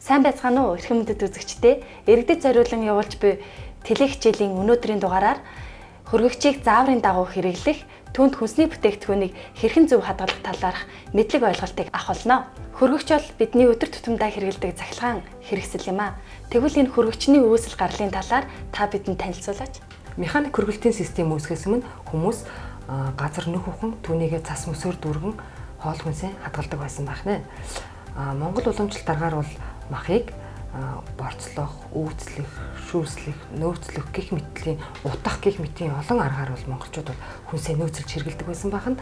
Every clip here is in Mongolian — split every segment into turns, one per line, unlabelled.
Сайн байцгаана уу эрхэм мэдээд үзэгчдээ. Иргэдэд зориулан явуулж буй теле хичээлийн өнөөдрийн дугаараар хөргөгчийг зааврын дагуу хэрэглэх, түүнд хүнсний бүтээгдэхүүнийг хэрхэн зөв хадгалах талаарх мэдлэг ойлголтыг авах болно. Хөргөгч бол бидний өдөр тутамдаа хэрэглэдэг цахилгаан хэрэгсэл юм а. Тэгвэл энэ хөргөгчний үүсэл гарлын талаар та бидэнд танилцуулаач.
Механик хөргөлтийн систем үүсгэхээс өмнө хүмүүс газар нөх ухан түүнийгээ цас мөсөөр дүүргэн хоол хүнсээ хадгалдаг байсан байх нэ. Монгол уламжлалт дараагаар бол махыг борцлох, өвдслөх, шүүслэх, нөөцлөх гэх мэтлийн утгах гэх мэтийн олон аргаар бол монголчууд бол хүнсээ нөөцлж хэрэглэдэг байсан байна.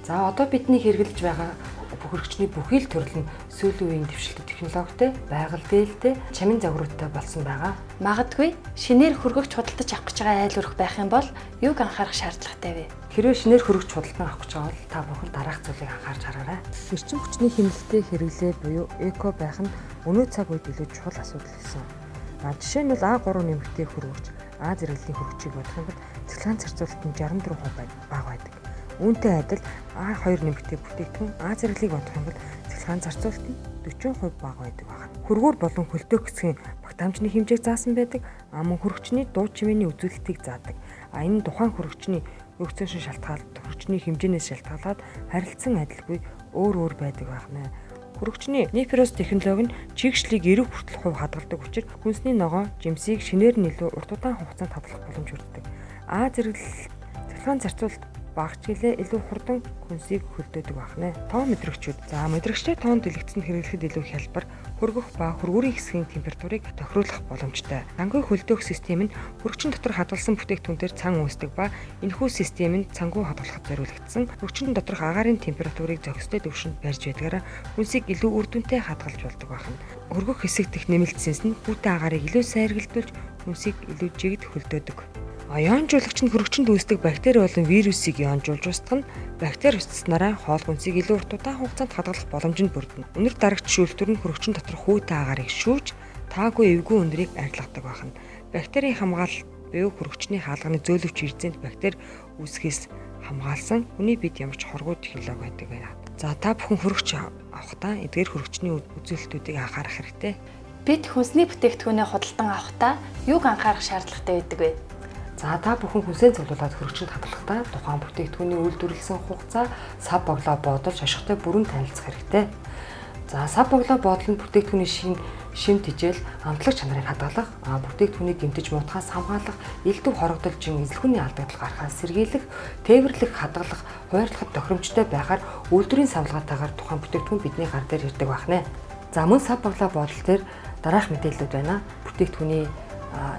За одоо бидний хэрэглэж байгаа хөргөгчний бүхий л төрөл нь сүүлийн үеийн дэвшилтэт технологитой, байгаль дээлтэй, чамин загваруудтай болсон байгаа.
Магадгүй шинээр хөргөгч худалдаж авах гэж байгаа айл өрх байх юм бол юуг анхаарах шаардлагатай вэ?
Хэрвээ шинээр хөргөгч худалдан авах гэж байгаа бол та бүхэн дараах зүйлийг анхаарч хараарай. Эрчим хүчний хэмнэлттэй хэрэглээ буюу эко байх нь өнөө цаг үед илүү чухал асуудал болсон. Жишээ нь бол А3 нэмэгтэй хөргөгч А зэрэглэлийн хөргөгчийг бодох юм бол цэглээн зарцуулалт нь 64% бага байдаг. Үүнтэй адил А2 нэмэгтэй бүтээгдэхүүн А зэрэглийг бодох юм бол цэглээн зарцуулалт нь 40% бага байдаг байна. Хөргүүр болон хөлтөөх хэсгийн багтаамжны хэмжээг заасан байдаг. Мөн хөргөчний дуу чимээний үзүүлэлтийг заадаг. Энэ тухайн хөргөчний өгцөөс шалтгаалаад хөргөчний хэмжээнээс шалтгаалаад харилцан адилгүй өөр байдаг байна. Хөргөчний нефрос технологи нь чигшлийг 90% хадгалдаг учраас хүнсний ногоо, жимсийг шинээр нь илүү урт удаан хугацаанд хадгалах боломж өгдөг. А зэрэглэл цэглээн зарцуулалт багчилээ илүү хурдан хүнсийг хөлдөөдөг байна. Тоон мэдрэгчүүд. Мэдрэгчтэй тоон дэлгэцэнд хэрэглэхэд илүү хялбар, хөргөх ба хөргүүрийн хэсгийн температурыг тохируулах боломжтой. Цангүй хөлдөөх систем нь хөргөчн дотор хадгалсан бүтээгдэхүүнээр цан үүсдэг ба энэхүү систем нь цангуу хадгалахад зориулагдсан. Хөргөчн доторх агаарын температурыг зохистой түвшинд барьж байдгаараа хүнсийг илүү үр дүнтэй хадгалж болдог байна. Хөргөх хэсэг дэх нэмэлтсэнс нь хүүтэй агарыг илүү сайргалдуулж хүнсийг илүү жигд хөлдөөдөг. Ионжуулагч нь хөргөчөнд үүсдэг бактери болон вирусыг ионжуулж устгах нь бактери устснараа хоол хүнсийг илүү урт удаан хугацаанд хадгалах боломж нь бүрдэнэ. Өнөр дарагч шүүлтүр нь хөргөчн доторх хүүтэй агарыг шүүж таагүй эвгүй өндрийг арилгадаг байна. Бактерийн хамгаалалт буюу хөргөчний хаалганы зөөлөвч эрдэнэт бактери үүсгэхээс хамгаалсан хүний бид ямар ч хоргоо технологи байдаг байна. За та бүхэн хөргөч авахдаа эдгээр хөргөчний үзүүлэлтүүдийг анхаарах хэрэгтэй.
Бид хүнсний бүтээгдэхүүнээ худалдан авахдаа юуг анхаарах шаардлагатай байдаг вэ?
За та бүхэн хүнсээ цуглуулад хөргөчөнд хадгалахдаа тухайн бүтээгдэхүүний үйлдвэрлэсэн хугацаа, сав боглоо бодолж ашигтай бүрэн танилцах хэрэгтэй. За сав боглоо бодол нь бүтээгдэхүүний шим тижэл, амтлагч чанарыг хадгалах, бүтээгдэхүүнийг гэмтэж муутахаас хамгаалах, элдв хорогдолжин эзлэхүүний алдагдал гарахаас сэргийлэх, тээвэрлэх, хадгалах, хуваарлахад тохиромжтой байхаар үйлдвэрийн савлгаатайгаар тухайн бүтээгдэхүүн бидний гар дээр ирдэг байна. За мөн сав боглоо бодол дээр дараах мэдээлэлүүд байна. Бүтээгдэхүүний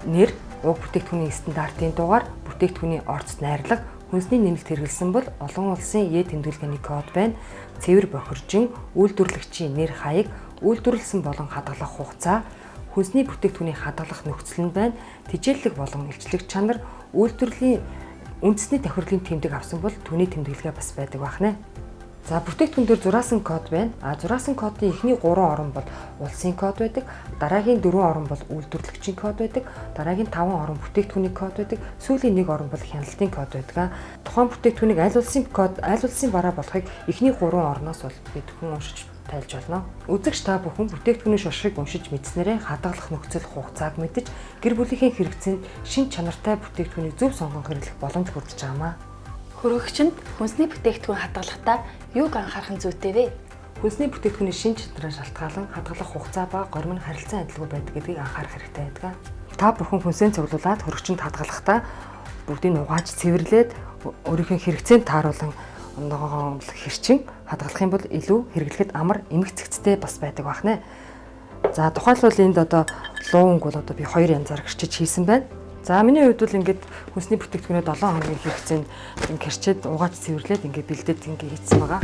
нэр, уг бүтээгдэхүүний стандартын дугаар, бүтээгдэхүүний орц найрлага, хүнсний нэмэлт хэрэглэсэн бол олон улсын Е тэмдэглэгээний код байна. Цэвэр бохиржин, үйлдвэрлэгчийн нэр хаяг, үйлдвэрлэсэн болон хадгалах хугацаа, хүнсний бүтээгдэхүүний хадгалах нөхцөл нь байна. Тижээллэг болон илчлэг чанар, үйлдвэрлэлийн үндэсний тохирлын тэмдэг авсан бол түүний тэмдэглэгээ бас байдаг байна. За бүтээгдэхүүн дээр зураасан код байна. Зураасан кодын эхний 3 орон бол улсын код байдаг. Дараагийн 4 орон бол үйлдвэрлэгчийн код байдаг. Дараагийн 5 орон бүтээгдэхүүний код байдаг. Сүүлийн 1 орон бол хяналтын код байдаг. Тухайн бүтээгдэхүүнийг аль улсын бараа болохыг эхний 3 орноос бол бид хүн уншиж тайлж болно. Үзэгч та бүхэн бүтээгдэхүүний шошрыг уншиж мэдснээрээ хадгалах нөхцөл хугацааг мэдэж гэр бүлийнхээ хэрэгцээнд шин чанартай бүтээгдэхүүнийг зөв сонгон хэрэглэх боломж хүргэж байгаамаа.
Хөргөгчөнд хүнсний бүтээгдэхүүн хадгалахдаа юуг анхаарах нь зүйтэй вэ?
Хүнсний бүтээгдэхүүний шин чанараар шалтгаалan хадгалах хугацаа ба горим нь харилцан адилгүй байдаг гэдгийг анхаарах хэрэгтэй байдаг. Та бүхэн хүнсээ цуглуулад хөргөчөнд хадгалахдаа бүгдийг угааж цэвэрлээд өөрийнхөө хэрэгцээнд тааруулан ногоон хэрчин хадгалах юм бол илүү хэрэглэхэд амар эмх цэгцтэй бас байдаг байна. За тухайлбал энд одоо луунг бол одоо би 2 янзаар гэрчиж хийсэн байна. За миний хувьд бол ингээд хүнсний бүтээгдэхүүнээ 7 хоногийн хэрэгцээнд кэрчээд угааж цэвэрлээд ингээд бэлдээд ингээд хийцсэн байгаа.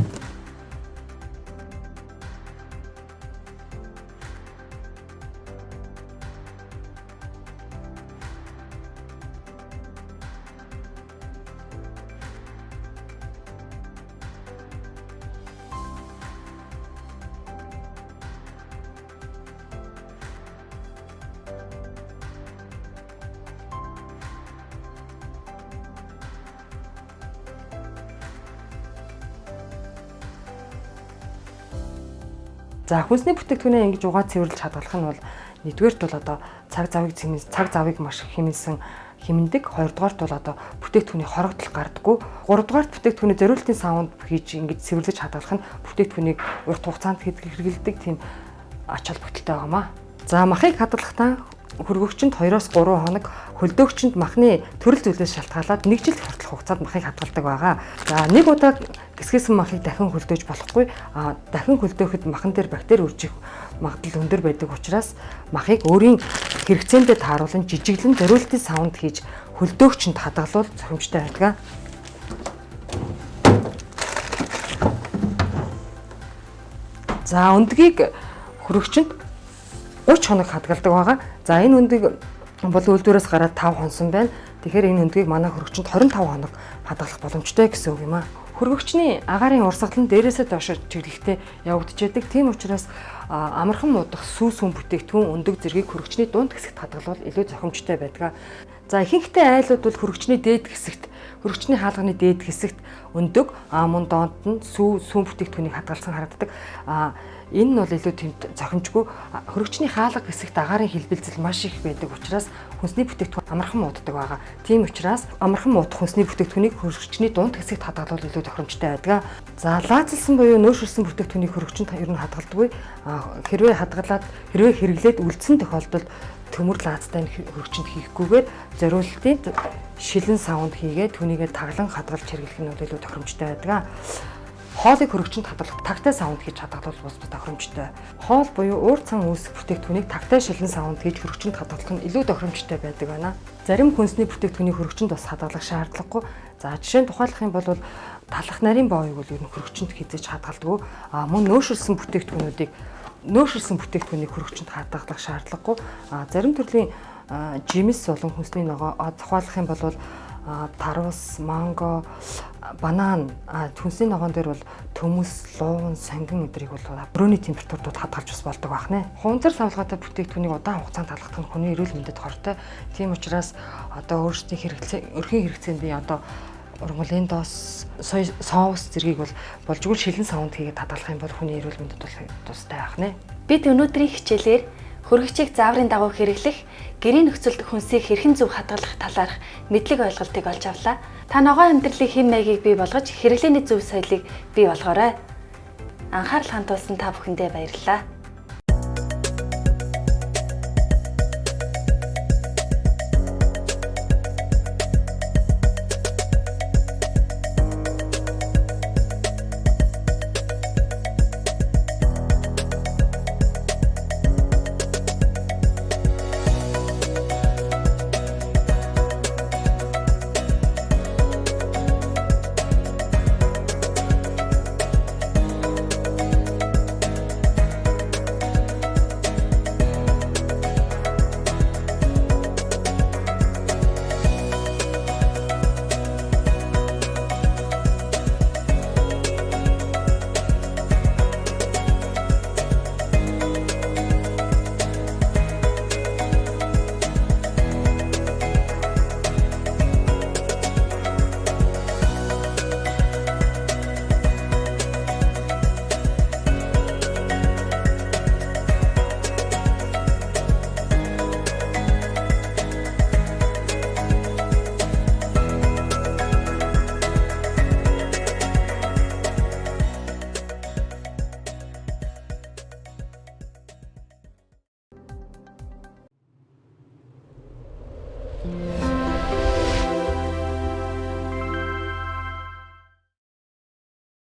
За хүнсний бүтээгдэхүүнээ ингэж угаад цэвэрлэж хадгалах нь бол нэгдүгээрт бол одоо цаг завыг маш их хэмндэг. Хоёрдугаарт бол одоо бүтээгдэхүүний хорогдол гардаггүй. Гуравдугаарт бүтээгдэхүүний зориултын савнд хийж ингэж цэвэрлэж хадгалах нь бүтээгдэхүүнийг урт хугацаанд хэрэглэдэг тийм ач холбогдолтой байгаамаа. За махыг хадгалахдаа хөргөгчөнд 2-3 хоног, хөлдөөгчөнд махны төрөл зүйлээс шалтгаалаад 1 жил хүртэлх хугацаанд махыг хадгалдаг байгаа. За нэг удаа гисгэсэн махыг дахин хөлдөөж болохгүй. Дахин хөлдөөхэд махан дээр бактери үржих магадлал өндөр байдаг учраас махыг өөрийн хэрэгцээндээ тааруулан жижиглэн зориултын савнд хийж хөлдөөгчөнд хадгалвал зохимжтой байдаг. За өндгийг хөргөгчөнд 30 хоног хадгалдаг байгаа. За энэ өндгийг бол үйлдвэрээс гараад 5 хонсон байна. Тэгэхээр энэ өндгийг манай хөргөгчөнд 25 хоног хадгалах боломжтой гэсэн үг юм аа. Хөргөгчний агаарын урсгал нь дээрээсээ доош чиглэлтэй явагдаж байдаг. Тийм учраас амархан муудах сүүс хүн бүтээгдэхүүн өндөг зэргийг хөргөгчний дунд хэсэгт хадгалвал илүү зохимжтой байдаг. За ихэнхдээ айлууд бол хөргөгчний дээд хэсэгт, хөргөгчний хаалганы дээд хэсэгт өндөг, мөн доонд нь сүүн бүтээгдэхүүнийг хадгалсан харагддаг. Энэ нь бол илүү тийм зохимжгүй. Хөргөгчний хаалга хэсэгт агаарын хэлбэлзэл маш их байдаг учраас хүнсний бүтээгдэхүүн амархан мууддаг байгаа. Тийм учраас амархан муудах хүнсний бүтээгдэхүүнийг хөргөгчний дунд хэсэгт хадгалвал илүү зохимжтой байдаг. За лаазалсан буюу нөөшрсөн бүтээгдэхүүнийг хөргөгчөнд ер нь хадгалдаггүй. Хэрвээ хэрэглээд үлдсэн тохиолдолд төмөр лаазтай хөргөгчөнд хийхгүйгээр зориултын шилэн савнд хийгээд түүнийгээ таглан хадгалж хэрэглэх нь илүү тохиромжтой байдаг. Хоолыг хөргөгчөнд хадгалах тагтай савнд хийж хадгалвал бас тохиромжтой. Хоол буюу уур цан үүсэх бүтээгдэхүүнийг тагтай шилэн савнд хийж хөргөгчөнд хадгалах нь илүү тохиромжтой байдаг байна. Зарим хүнсний бүтээгдэхүүнийг хөргөгчөнд бас хадгалах шаардлагагүй. За жишээ нь тухайлах юм бол талах нарийн боовыг бол ер нь хөргөгчөнд хизээж хадгалдаг. Мөн нөөшрсөн бүтээгдэхүүнийг хөргөгчөнд хадгалах шаардлагагүй. Зарим төрлийн жимс болон хүнсний ногоо тухайлах юм бол тарвас, манго, банан хүнсний ногоон дээр бол төмөс, луун, сангин өдрийг бол өрөөний температурууд хадгалж бас болдог байна. Хуванцар савлгаатай бүтээгдэхүүнийг удаан хугацаанд хадгалах нь хүний эрүүл мэндэд хортой. Тийм учраас одоо өөрсдийн өрхийн хэрэгцээний одоо ургамлын доос, соус зэргийг болжгүй шилэн савнд хийгээд хадгалах юм бол хүний эрүүл мэндэд бол тустай байх нэ.
Бид өнөөдрийн хичээлээр хөргөгчийг зааврын дагуу хэрэглэх, гэрийн нөхцөлд хүнсийг хэрхэн зөв хадгалах талаарх мэдлэг ойлголтыг олж авлаа. Та ногоон амьдралын хэм маягийг бий болгож хэрэглээний зөв соёлыг бий болгоорой. Анхаарал хандуулсан та бүхэндээ баярлалаа.